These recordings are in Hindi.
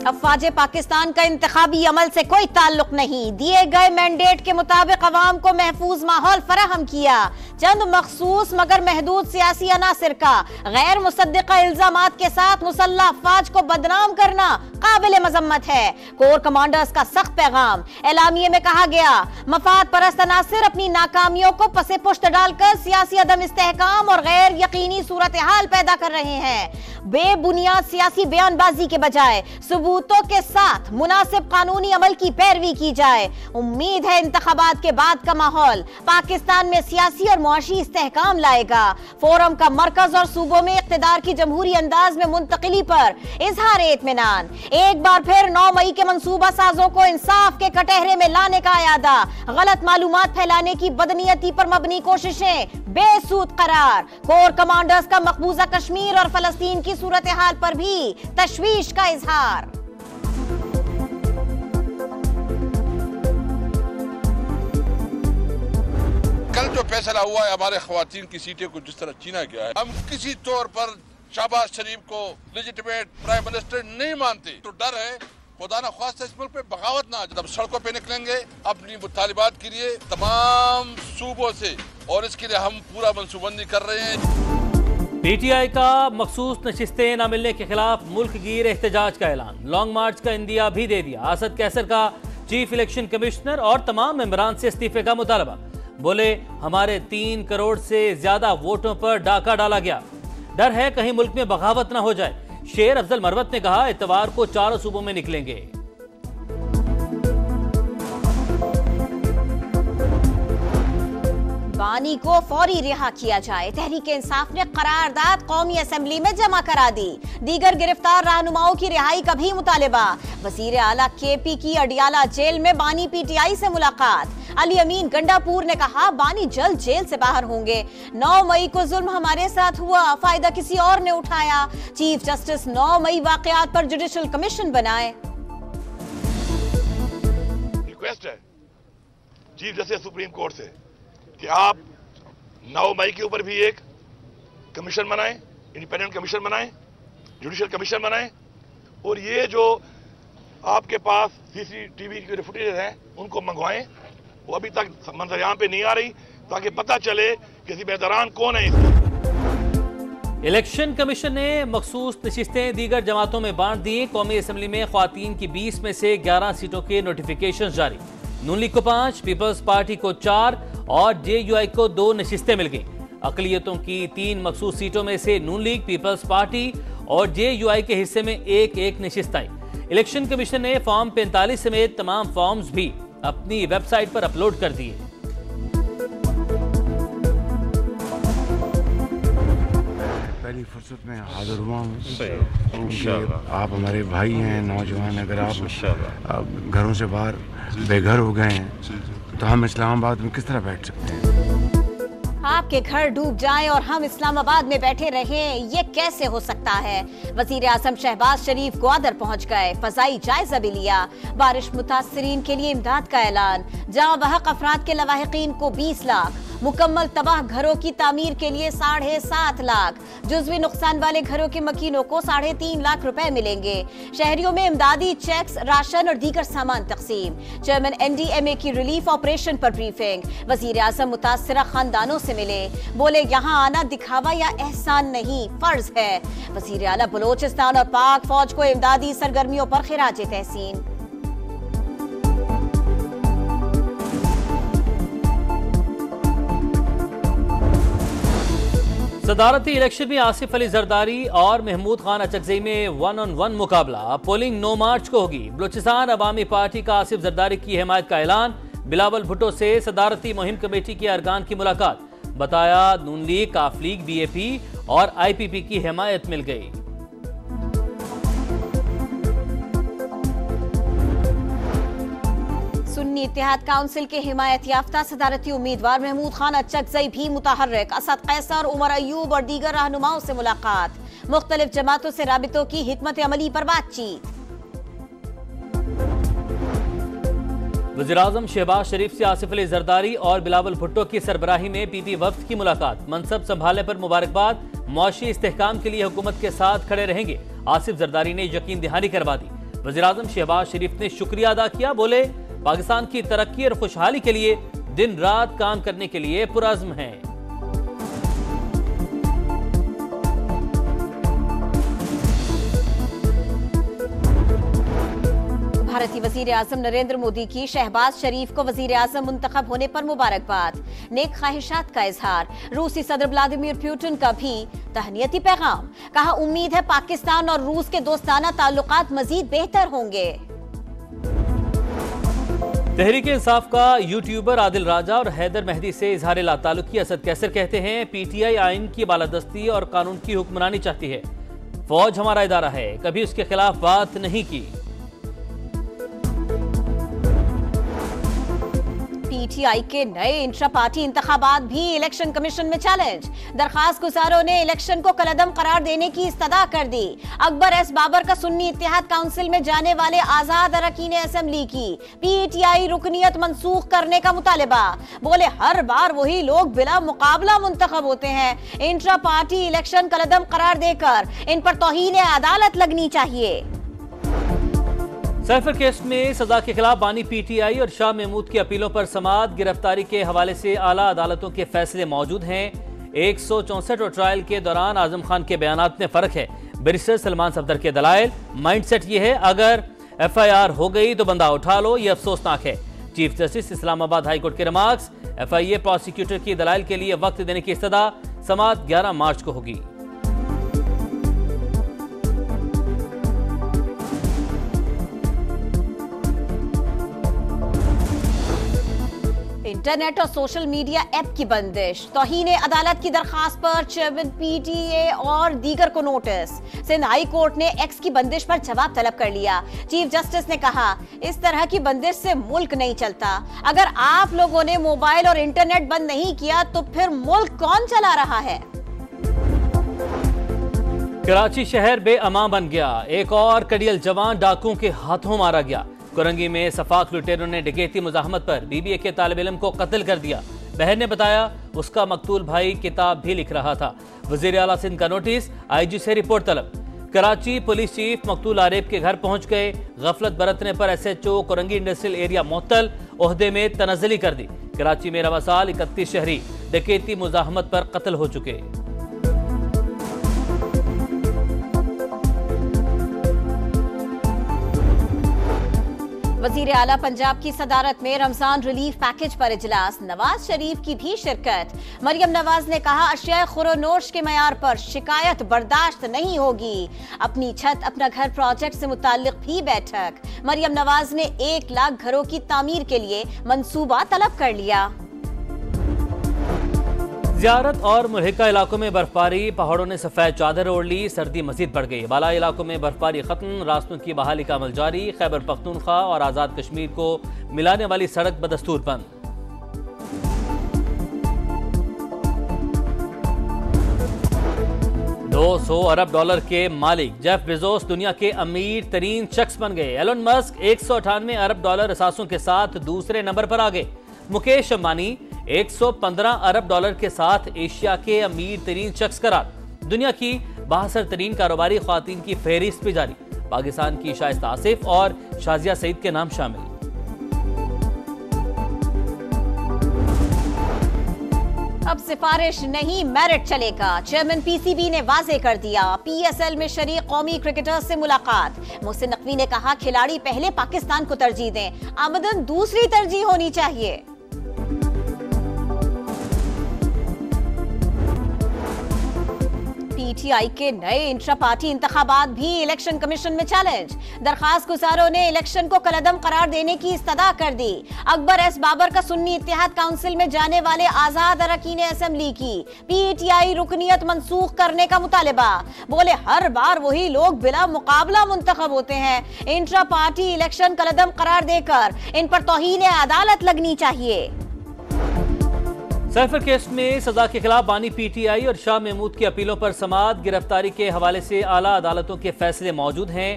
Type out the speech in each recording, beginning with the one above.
अफवाज पाकिस्तान का इंतखाबी अमल से कोई ताल्लुक नहीं, दिए गए मैंडेट के मुताबिक अवाम को महफूज माहौल फराहम किया। चंद मखसूस मगर महदूद सियासी अनासिर का गैर मुसद्दिका इल्जामात के साथ मुसल्लह अफवाज को बदनाम करना काबिल मजम्मत है। कोर कमांडर्स का सख्त पैगाम। एलामिये में कहा गया, मफाद परस्त अनासिर अपनी नाकामियों को पसे पुश्त डालकर सियासी अदम इस्तेहकाम और गैर यकीनी सूरत हाल पैदा कर रहे हैं। बेबुनियाद सियासी बयानबाजी के बजाय सबूतों के साथ मुनासिब कानूनी अमल की पैरवी की जाए। उम्मीद है इंतखाबात के बाद का माहौल पाकिस्तान में सियासी और मुआशी इस्तेहकाम लाएगा। फोरम का मरकज और सूबों में इख्तिदार की जमहूरी अंदाज में मुंतकिली पर इजहार इत्मीनान। एक बार फिर 9 मई के मंसूबा साजों को इंसाफ के कटहरे में लाने का इरादा। गलत मालूमात फैलाने की बदनीयती पर मबनी कोशिशें बेसूद करार। कोर कमांडर्स का मकबूजा कश्मीर और फलस्तीन की सूरत हाल पर भी तशवीश का इजहार। कल जो फैसला हुआ है हमारे ख्वातीन की सीटें को जिस तरह छीना गया है, हम किसी तौर पर शहबाज शरीफ को लेजिटिमेट प्राइम मिनिस्टर नहीं मानते। तो डर है खुदा न ख्वास्ता इस मुल्क पे बगावत ना, जब सड़कों पे निकलेंगे अपनी मुतालिबात के लिए तमाम सूबों से, और इसके लिए हम पूरा मनसूबबंदी कर रहे हैं। पीटीआई का मखसूस नशिस्तें न मिलने के खिलाफ मुल्क गिर एहतजाज का ऐलान। लॉन्ग मार्च का इंदिया भी दे दिया। असद कैसर का चीफ इलेक्शन कमिश्नर और तमाम मेंबरान से इस्तीफे का मुतालबा। बोले, हमारे 3 करोड़ से ज्यादा वोटों पर डाका डाला गया, डर है कहीं मुल्क में बगावत न हो जाए। शेर अफजल मरवत ने कहा, इतवार को 4 सूबों में निकलेंगे। बानी को फौरी रिहा किया जाए। तहरीक इंसाफ ने करारदाद कौमी असेंबली में जमा करा दी। दीगर गिरफ्तार रहनुमाओं की रिहाई का भी मुतालिबा। वजीर आला केपी की अडियाला जेल में बानी पीटीआई से मुलाकात। अली अमीन गंडापुर ने कहा, बानी जल्द जेल से बाहर होंगे। 9 मई को जुल्म हमारे साथ हुआ, फायदा किसी और ने उठाया। चीफ जस्टिस 9 मई वाकयात पर जुडिशल कमीशन बनाए। रिक्वेस्ट है चीफ जस्टिस सुप्रीम कोर्ट से कि आप 9 मई के ऊपर भी एक कमीशन बनाएं, इंडिपेंडेंट कमीशन बनाएं, जुडिशियल कमीशन बनाएं, और ये जो आपके पास सीसीटीवी के फुटेज हैं उनको मंगवाएं। वो अभी तक मंजर-ए-आम पे नहीं आ रही, ताकि पता चले किसी बेदरान कौन है इसकी। इलेक्शन कमीशन ने मखसूस नशिस्तें दीगर जमातों में बांट दी। कौमी असेंबली में ख्वातीन की 20 में से 11 सीटों के नोटिफिकेशन जारी। नून लीग को 5, पीपल्स पार्टी को 4 और जेयूआई को 2 नशिस्तें मिल गई। अकलियतों की 3 मखसूस सीटों में से नून लीग, पीपल्स पार्टी और जेयूआई के हिस्से में एक नशिस्त आई। इलेक्शन कमीशन ने फॉर्म 45 समेत तमाम फॉर्म्स भी अपनी वेबसाइट पर अपलोड कर दिए। पहली फुर्सत में हाजिर हुआ हूँ। आप हमारे भाई हैं, नौजवान। अगर आप घरों से बाहर बेघर हो गए हैं तो हम इस्लामाबाद में किस तरह बैठ सकते हैं? आपके घर डूब जाएं और हम इस्लामाबाद में बैठे रहें, ये कैसे हो सकता है? वजीर आजम शहबाज शरीफ ग्वादर पहुंच गए, फजाई जायजा भी लिया। बारिश मुतासरीन के लिए इमदाद का ऐलान। जहां बहक अफराद के लवाहिकीन को 20 लाख, मुकम्मल तबाह घरों की तामीर के लिए 7.5 लाख, जुज़वी नुकसान वाले घरों के मकीनों को 3.5 लाख रुपए मिलेंगे। शहरियों में इमदादी चेक्स, राशन और दीगर सामान तकसीम। चेयरमैन NDMA की रिलीफ ऑपरेशन पर ब्रीफिंग। वजीर आजम मुतासरा खानदानों से मिले, बोले यहाँ आना दिखावा या एहसान नहीं, फर्ज है। वजीर आला बलोचिस्तान और पाक फौज को इमदादी सरगर्मियों पर खिराज तहसीन। सदारती इलेक्शन में आसिफ अली जरदारी और महमूद खान अचकजई में 1-on-1 मुकाबला। पोलिंग 9 मार्च को होगी। बलोचिस्तान अवामी पार्टी का आसिफ जरदारी की हिमायत का ऐलान। बिलावल भुट्टो से सदारती मुहिम कमेटी के अरकान की मुलाकात। बताया, नून लीग, काफ लीग, BAP और IPP की हिमायत मिल गई। सुन्नी इत्तेहाद काउंसिल के हिमायत याफ्ता सदारती उम्मीदवार महमूद खान अचकजई भी मुतहर्रिक। असद कैसर, उमर अयूब और दीगर रहनुमाओं से मुलाकात। मुख्तलिफ जमातों से राबितों की हिकमत अमली पर बातचीत। वज़ीर-ए-आज़म शहबाज शरीफ से आसिफ अली जरदारी और बिलावल भुट्टो की सरबराही में PP वफ्द की मुलाकात। मनसब संभालने पर मुबारकबाद। मुआशी इस्तेहकाम के लिए हुकूमत के साथ खड़े रहेंगे। आसिफ जरदारी ने यकीन दहानी करवा दी। वज़ीर-ए-आज़म शहबाज शरीफ ने शुक्रिया अदा किया। बोले पाकिस्तान की तरक्की और खुशहाली के लिए दिन रात काम करने के लिए पुरअज़्म हैं। भारतीय वजीर आजम नरेंद्र मोदी की शहबाज शरीफ को वजीर आजम मुंतखब होने पर मुबारकबाद, नेक ख्वाहिशात का इजहार। रूसी सदर व्लादिमीर पुतिन का भी तहनीती पैगाम, कहा उम्मीद है पाकिस्तान और रूस के दोस्ताना ताल्लुकात मजीद बेहतर होंगे। तहरीक इंसाफ का यूट्यूबर आदिल राजा और हैदर मेहदी से इजहार लाताल्लुकी। असद कैसर कहते हैं पीटीआई आइन की बालादस्ती और कानून की हुक्मरानी चाहती है। फौज हमारा इदारा है, कभी उसके खिलाफ बात नहीं की। पीटीआई के नए इंट्रा पार्टी इंतखाबात भी इलेक्शन कमीशन में चैलेंज। दरखास्त गुजारों ने इलेक्शन को कलअदम करार देने की इस्तदा कर दी। अकबर एस बाबर का सुन्नी इत्तेहाद काउंसिल में जाने वाले आजाद अरकान असेंबली की पीटीआई रुकनियत मंसूख करने का मुतालिबा। बोले हर बार वही लोग बिला मुकाबला मुंतखब होते हैं। इंट्रा पार्टी इलेक्शन कलअदम करार देकर इन पर तौहीन अदालत लगनी चाहिए। साइफर केस में सजा के खिलाफ बानी पीटीआई और शाह महमूद की अपीलों पर समाअत गिरफ्तारी के हवाले से आला अदालतों के फैसले मौजूद हैं। 164 और ट्रायल के दौरान आजम खान के बयानात में फर्क है। बैरिस्टर सलमान सफदर के दलाइल, माइंडसेट ये है अगर FIR हो गई तो बंदा उठा लो, ये अफसोसनाक है। Chief justice Islamabad high court के रिमार्क्स। FIA प्रोसिक्यूटर की दलाइल के लिए वक्त देने की इस्तदा। समाअत 11 मार्च को होगी। इंटरनेट और सोशल मीडिया ऐप की बंदिश। तौहीन अदालत की दरखास्त पर चेयरमैन PTA और दीगर को नोटिस। सिंध हाई कोर्ट ने एक्स की बंदिश पर जवाब तलब कर लिया। चीफ जस्टिस ने कहा इस तरह की बंदिश से मुल्क नहीं चलता। अगर आप लोगों ने मोबाइल और इंटरनेट बंद नहीं किया तो फिर मुल्क कौन चला रहा है। कराची शहर बेअमान बन गया। एक और कड़ियल जवान डाकुओं के हाथों मारा गया। कुरंगी में सफाक लुटेरों ने डकैती मुजाहमत पर BBA के तालिब इल्म को कत्ल कर दिया। बहन ने बताया उसका मकतूल भाई किताब भी लिख रहा था। वजीर आला सिंध का नोटिस, IG से रिपोर्ट तलब। कराची पुलिस चीफ मकतूल आरेफ के घर पहुंच गए। गफलत बरतने पर SHO कुरंगी इंडस्ट्रियल एरिया मुअत्तल, ओहदे में तनज़्ज़ुली कर दी। कराची में रवा साल 31 शहरी डकैती मुजाहमत पर कत्ल हो चुके। वजीर आला पंजाब की सदारत में रमजान रिलीफ पैकेज पर इजलास। नवाज शरीफ की भी शिरकत। मरियम नवाज ने कहा अशिया खुरोनोश के मयार पर शिकायत बर्दाश्त नहीं होगी। अपनी छत अपना घर प्रोजेक्ट से मुताल्लिक भी बैठक। मरियम नवाज ने 1 लाख घरों की तामीर के लिए मंसूबा तलब कर लिया। ज़ियारत और मुल्हिका इलाकों में बर्फबारी। पहाड़ों ने सफेद चादर ओढ़ ली। सर्दी मजीद बढ़ गई। बालाई इलाकों में बर्फबारी खत्म। रास्तों की बहाली का अमल जारी। खैबर पख्तूनख्वा और आज़ाद कश्मीर को मिलाने वाली सड़क बदस्तूर बंद। $200 अरब के मालिक जेफ बेजोस दुनिया के अमीर तरीन शख्स बन गए। एलन मस्क $198 अरब असासों के साथ दूसरे नंबर पर आ गए। मुकेश अंबानी $115 अरब के साथ एशिया के अमीर तरीन शख्स करार। दुनिया की 62 तरीन कारोबारी ख्वातीन की फहरिस्त भी जारी। पाकिस्तान की शाइस्ता आसिफ और शाजिया सईद के नाम शामिल। अब सिफारिश नहीं मेरिट चलेगा। चेयरमैन PCB ने वाजे कर दिया। PSL में शरीक कौमी क्रिकेटर्स से मुलाकात। मोहसिन नकवी ने कहा खिलाड़ी पहले पाकिस्तान को तरजीह दें, आमदन दूसरी तरजीह होनी चाहिए। PTI के नए इंट्रा पार्टी इंतखाबात भी इलेक्शन कमीशन में चैलेंज। दरखास्त गुजारों ने इलेक्शन को कलअदम करार देने की इस्तदा कर दी। अकबर एस बाबर का सुन्नी इत्तेहाद काउंसिल में जाने वाले आजाद अरकान असेंबली की PTI रुकनियत मंसूख करने का मुतालिबा। बोले हर बार वही लोग बिला मुकाबला मुंतखब होते हैं। इंट्रा पार्टी इलेक्शन कलअदम करार देकर इन पर तौहीन अदालत लगनी चाहिए। साइफर केस में सजा के खिलाफ बानी PTI और शाह महमूद की अपीलों पर समाअत गिरफ्तारी के हवाले से आला अदालतों के फैसले मौजूद हैं।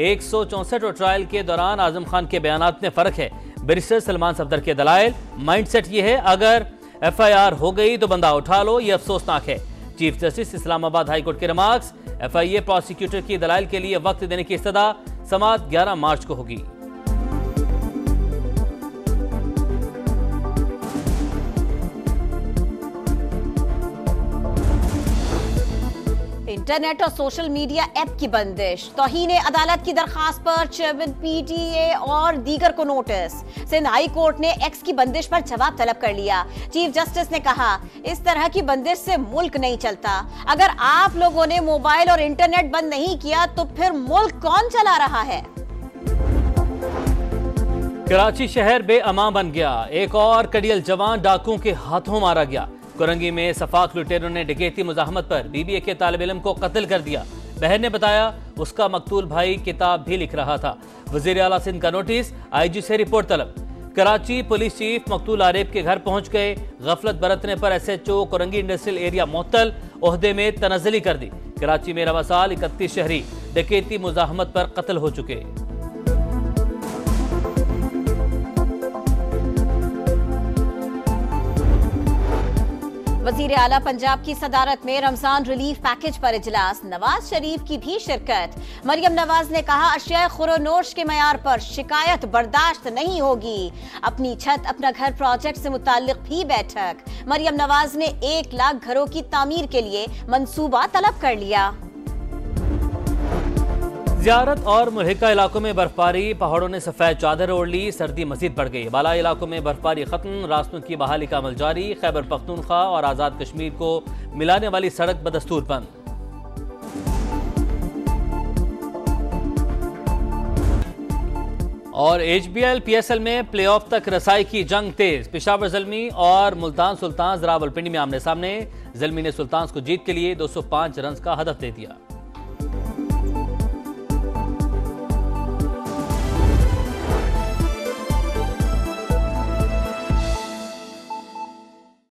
164 और ट्रायल के दौरान आजम खान के बयानात में फर्क है। बैरिस्टर सलमान सफदर के दलाइल, माइंडसेट ये है अगर FIR हो गई तो बंदा उठा लो, ये अफसोसनाक है। Chief justice Islamabad high court के रिमार्क्स। FIA प्रोसिक्यूटर की दलाइल के लिए वक्त देने की इस्तदा। समाअत 11 मार्च को होगी। इंटरनेट और सोशल मीडिया ऐप की बंदिश, तौहीन अदालत की दरखास्त पर चेयरमैन पीटीए और दीगर को नोटिस। सिंध हाई कोर्ट ने एक्स की बंदिश पर जवाब तलब कर लिया। चीफ जस्टिस ने कहा, इस तरह की बंदिश से मुल्क नहीं चलता। अगर आप लोगों ने मोबाइल और इंटरनेट बंद नहीं किया तो फिर मुल्क कौन चला रहा है। कराची शहर बेअमान बन गया। एक और कड़ियल जवान डाकुओं के हाथों मारा गया। कुरंगी में सफाक लुटेरों ने डकैती मुजाहमत पर बीबीए के तालिब इल्म को कत्ल कर दिया। बहन ने बताया उसका मकतूल भाई किताब भी लिख रहा था। वजीर आला सिंध का नोटिस, आईजी से रिपोर्ट तलब। कराची पुलिस चीफ मकतूल आरिफ के घर पहुंच गए। गफलत बरतने पर SHO कुरंगी इंडस्ट्रियल एरिया मुअत्तल, ओहदे में तनज़्ज़ुली कर दी। कराची में रवा साल 31 शहरी डकैती मुजाहमत पर कत्ल हो चुके। वजीर आला पंजाब की सदारत में रमजान रिलीफ पैकेज पर इजलास, नवाज शरीफ की भी शिरकत। मरियम नवाज ने कहा, अशिया खुरोनोश के मयार पर शिकायत बर्दाश्त नहीं होगी। अपनी छत अपना घर प्रोजेक्ट से मुताल्लिक भी बैठक। मरियम नवाज ने 1 लाख घरों की तामीर के लिए मंसूबा तलब कर लिया। ज़ियारत और मुल्हिका इलाकों में बर्फबारी, पहाड़ों ने सफेद चादर ओढ़ ली। सर्दी मजीद बढ़ गई। बालाई इलाकों में बर्फबारी खत्म, रास्तों की बहाली का अमल जारी। खैबर पख्तूनख्वा और आज़ाद कश्मीर को मिलाने वाली सड़क बदस्तूर बंद। और HBL PSL में प्लेऑफ तक रसाई की जंग तेज। पेशावर ज़ल्मी और मुल्तान सुल्तान रावलपिंडी में आमने सामने। ज़ल्मी ने सुल्तान को जीत के लिए 205 रन का हदफ दे दिया।